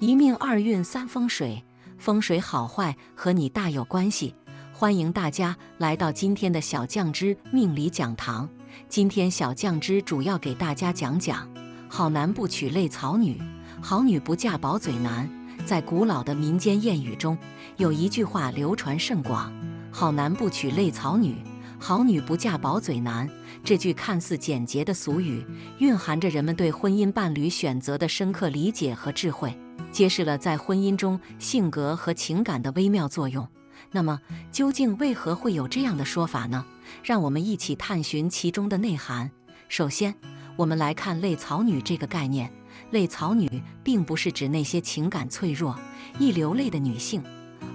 一命二运三风水，风水好坏和你大有关系。欢迎大家来到今天的小酱汁命理讲堂。今天小酱汁主要给大家讲讲好男不娶累草女，好女不嫁薄嘴男。在古老的民间谚语中，有一句话流传甚广：好男不娶累草女，好女不嫁薄嘴男。这句看似简洁的俗语，蕴含着人们对婚姻伴侣选择的深刻理解和智慧，揭示了在婚姻中性格和情感的微妙作用。那么，究竟为何会有这样的说法呢？让我们一起探寻其中的内涵。首先，我们来看累草女这个概念。累草女并不是指那些情感脆弱、易流泪的女性，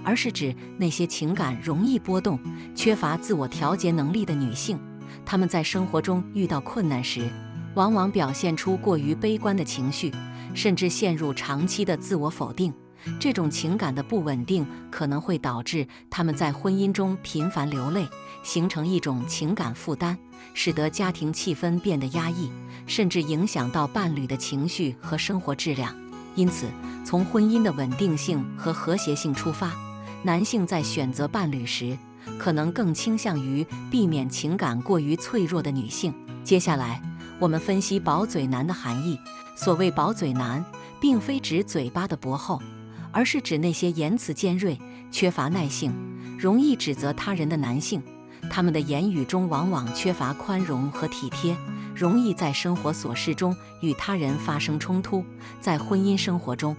而是指那些情感容易波动、缺乏自我调节能力的女性。她们在生活中遇到困难时，往往表现出过于悲观的情绪，甚至陷入长期的自我否定。这种情感的不稳定可能会导致她们在婚姻中频繁流泪，形成一种情感负担，使得家庭气氛变得压抑，甚至影响到伴侣的情绪和生活质量。因此，从婚姻的稳定性和和谐性出发，男性在选择伴侣时，可能更倾向于避免情感过于脆弱的女性。接下来，我们分析薄嘴男的含义。所谓薄嘴男，并非指嘴巴的薄厚，而是指那些言辞尖锐、缺乏耐性、容易指责他人的男性。他们的言语中往往缺乏宽容和体贴，容易在生活琐事中与他人发生冲突。在婚姻生活中，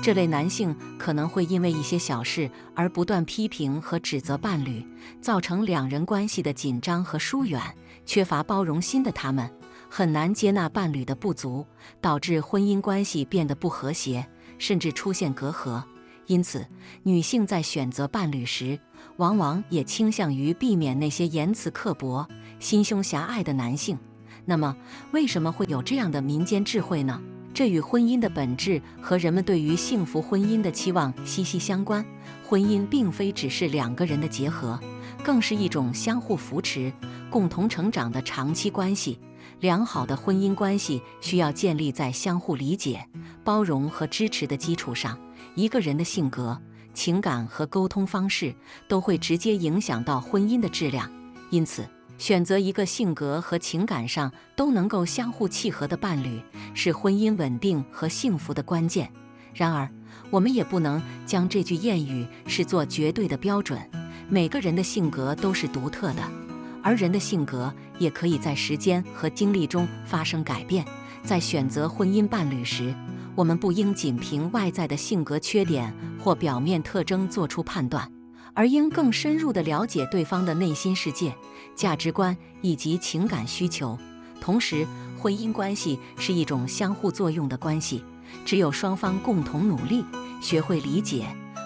这类男性可能会因为一些小事而不断批评和指责伴侣，造成两人关系的紧张和疏远。缺乏包容心的他们，很难接纳伴侣的不足，导致婚姻关系变得不和谐，甚至出现隔阂。因此，女性在选择伴侣时，往往也倾向于避免那些言辞刻薄、心胸狭隘的男性。那么，为什么会有这样的民间智慧呢？这与婚姻的本质和人们对于幸福婚姻的期望息息相关。婚姻并非只是两个人的结合，更是一种相互扶持、共同成长的长期关系。良好的婚姻关系需要建立在相互理解、包容和支持的基础上。一个人的性格、情感和沟通方式都会直接影响到婚姻的质量。因此，选择一个性格和情感上都能够相互契合的伴侣，是婚姻稳定和幸福的关键。然而，我们也不能将这句谚语视作绝对的标准。每个人的性格都是独特的，而人的性格也可以在时间和经历中发生改变。在选择婚姻伴侣时，我们不应仅凭外在的性格缺点或表面特征做出判断，而应更深入地了解对方的内心世界、价值观以及情感需求。同时，婚姻关系是一种相互作用的关系，只有双方共同努力，学会理解、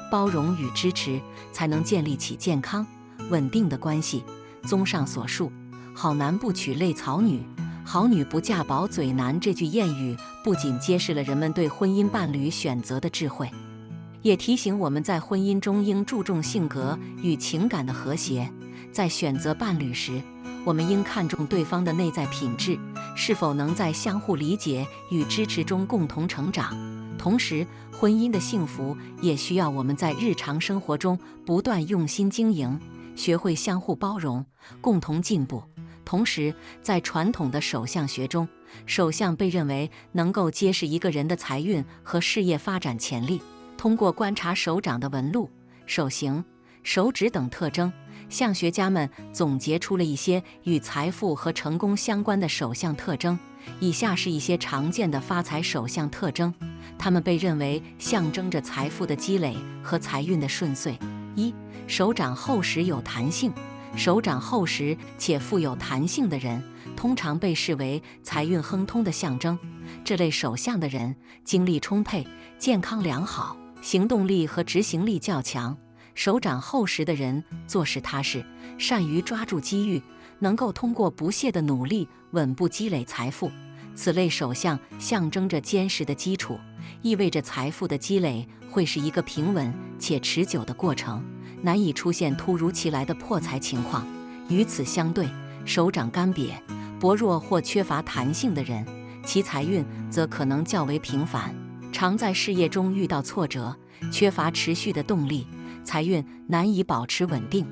包容与支持，才能建立起健康、稳定的关系。综上所述，好男不娶累草女，好女不嫁薄嘴男这句谚语不仅揭示了人们对婚姻伴侣选择的智慧，也提醒我们在婚姻中应注重性格与情感的和谐。在选择伴侣时，我们应看重对方的内在品质，是否能在相互理解与支持中共同成长。同时，婚姻的幸福也需要我们在日常生活中不断用心经营，学会相互包容，共同进步。同时，在传统的手相学中，手相被认为能够揭示一个人的财运和事业发展潜力。通过观察手掌的纹路、手型、手指等特征，相学家们总结出了一些与财富和成功相关的手相特征。以下是一些常见的发财手相特征，它们被认为象征着财富的积累和财运的顺遂。一、手掌厚实有弹性。手掌厚实且富有弹性的人，通常被视为财运亨通的象征。这类手相的人精力充沛、健康良好，行动力和执行力较强。手掌厚实的人做事踏实，善于抓住机遇，能够通过不懈的努力稳步积累财富。此类手相象征着坚实的基础，意味着财富的积累会是一个平稳且持久的过程，难以出现突如其来的破财情况。与此相对，手掌干瘪、薄弱或缺乏弹性的人，其财运则可能较为平凡，常在事业中遇到挫折，缺乏持续的动力，财运难以保持稳定。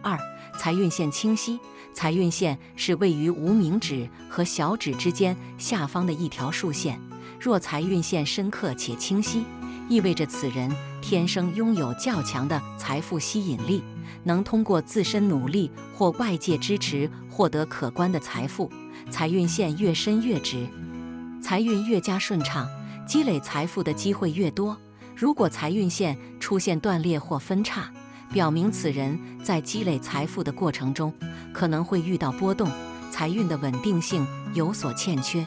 2、财运线清晰。财运线是位于无名指和小指之间下方的一条竖线，若财运线深刻且清晰，意味着此人天生拥有较强的财富吸引力，能通过自身努力或外界支持获得可观的财富。财运线越深越直，财运越加顺畅，积累财富的机会越多。如果财运线出现断裂或分叉，表明此人在积累财富的过程中可能会遇到波动，财运的稳定性有所欠缺。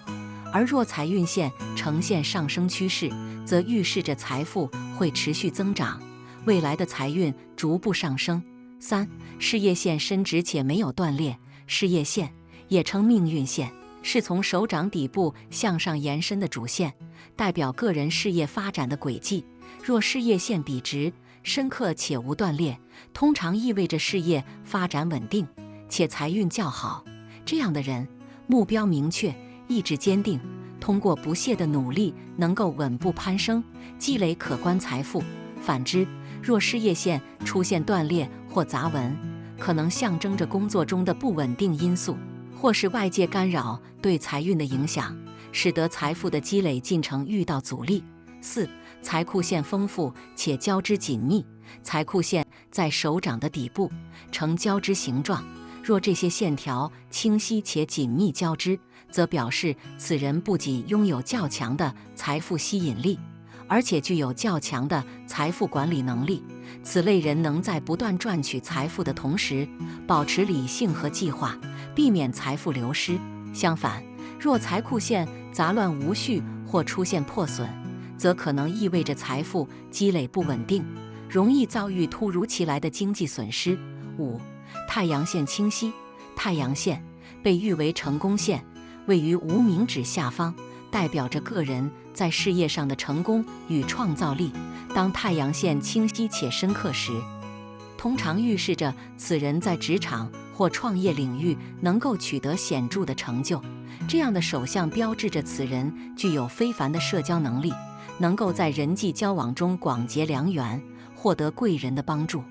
而若财运线呈现上升趋势，则预示着财富会持续增长，未来的财运逐步上升。3、事业线深直且没有断裂。事业线也称命运线，是从手掌底部向上延伸的主线，代表个人事业发展的轨迹。若事业线笔直、深刻且无断裂，通常意味着事业发展稳定且财运较好。这样的人目标明确，意志坚定，通过不懈的努力能够稳步攀升，积累可观财富。反之，若事业线出现断裂或杂纹，可能象征着工作中的不稳定因素，或是外界干扰对财运的影响，使得财富的积累进程遇到阻力。4、财库线丰富且交织紧密。财库线在手掌的底部，呈交织形状。若这些线条清晰且紧密交织，则表示此人不仅拥有较强的财富吸引力，而且具有较强的财富管理能力。此类人能在不断赚取财富的同时，保持理性和计划，避免财富流失。相反，若财库线杂乱无序或出现破损，则可能意味着财富积累不稳定，容易遭遇突如其来的经济损失。5、太阳线清晰。太阳线被誉为成功线，位于无名指下方，代表着个人在事业上的成功与创造力。当太阳线清晰且深刻时，通常预示着此人在职场或创业领域能够取得显著的成就。这样的手相标志着此人具有非凡的社交能力，能够在人际交往中广结良缘，获得贵人的帮助，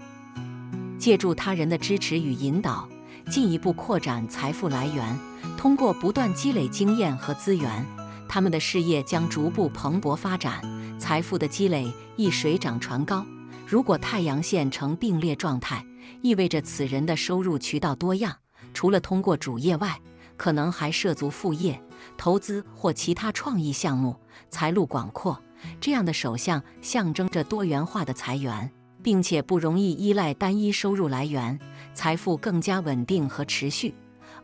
借助他人的支持与引导，进一步扩展财富来源。通过不断积累经验和资源，他们的事业将逐步蓬勃发展，财富的积累亦水涨船高。如果太阳线呈并列状态，意味着此人的收入渠道多样，除了通过主业外，可能还涉足副业、投资或其他创意项目，财路广阔。这样的手相象征着多元化的财源，并且不容易依赖单一收入来源，财富更加稳定和持续。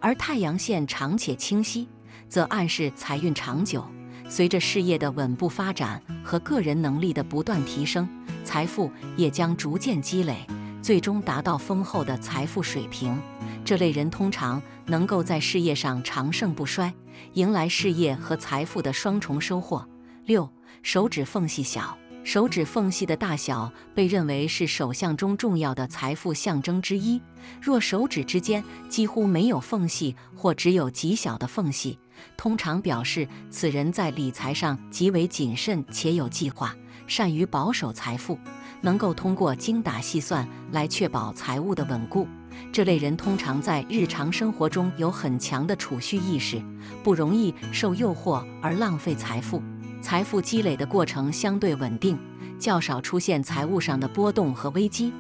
而太阳线长且清晰，则暗示财运长久。随着事业的稳步发展和个人能力的不断提升，财富也将逐渐积累，最终达到丰厚的财富水平。这类人通常能够在事业上长盛不衰，迎来事业和财富的双重收获。6、手指缝隙小。手指缝隙的大小被认为是手相中重要的财富象征之一。若手指之间几乎没有缝隙或只有极小的缝隙，通常表示此人在理财上极为谨慎且有计划，善于保守财富，能够通过精打细算来确保财务的稳固。这类人通常在日常生活中有很强的储蓄意识，不容易受诱惑而浪费财富。财富积累的过程相对稳定，较少出现财务上的波动和危机。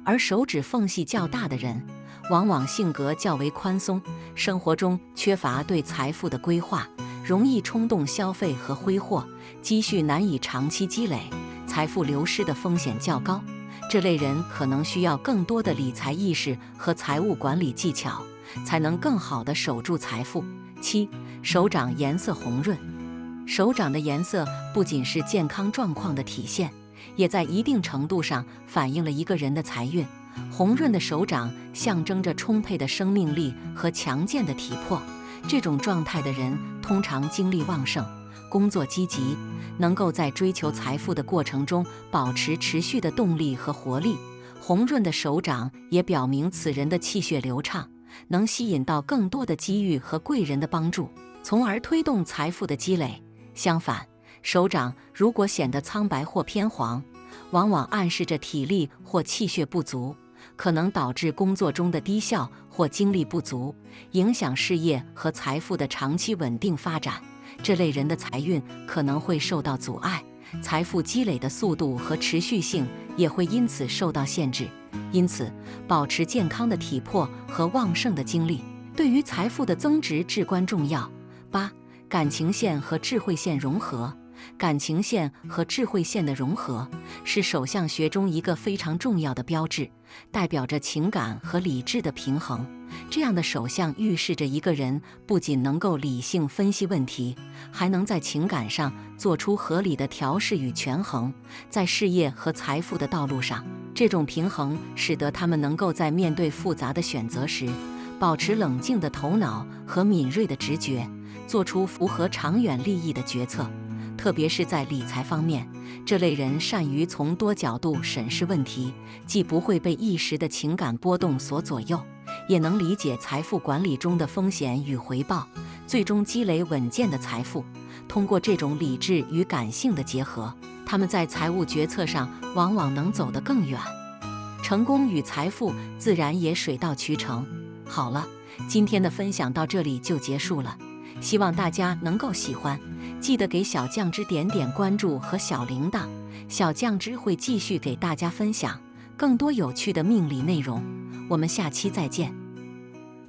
而手指缝隙较大的人，往往性格较为宽松，生活中缺乏对财富的规划，容易冲动消费和挥霍，积蓄难以长期积累，财富流失的风险较高。这类人可能需要更多的理财意识和财务管理技巧，才能更好地守住财富。7、手掌颜色红润。手掌的颜色不仅是健康状况的体现，也在一定程度上反映了一个人的财运。红润的手掌象征着充沛的生命力和强健的体魄，这种状态的人通常精力旺盛，工作积极，能够在追求财富的过程中保持持续的动力和活力。红润的手掌也表明此人的气血流畅，能吸引到更多的机遇和贵人的帮助，从而推动财富的积累。相反，手掌如果显得苍白或偏黄，往往暗示着体力或气血不足，可能导致工作中的低效或精力不足，影响事业和财富的长期稳定发展。这类人的财运可能会受到阻碍，财富积累的速度和持续性也会因此受到限制。因此，保持健康的体魄和旺盛的精力，对于财富的增值至关重要。8、感情线和智慧线融合。感情线和智慧线的融合是手相学中一个非常重要的标志，代表着情感和理智的平衡。这样的手相预示着一个人不仅能够理性分析问题，还能在情感上做出合理的调试与权衡。在事业和财富的道路上，这种平衡使得他们能够在面对复杂的选择时，保持冷静的头脑和敏锐的直觉，做出符合长远利益的决策。特别是在理财方面，这类人善于从多角度审视问题，既不会被一时的情感波动所左右，也能理解财富管理中的风险与回报，最终积累稳健的财富。通过这种理智与感性的结合，他们在财务决策上往往能走得更远，成功与财富自然也水到渠成。好了，今天的分享到这里就结束了，希望大家能够喜欢。记得给小酱汁点点关注和小铃铛，小酱汁会继续给大家分享更多有趣的命理内容。我们下期再见。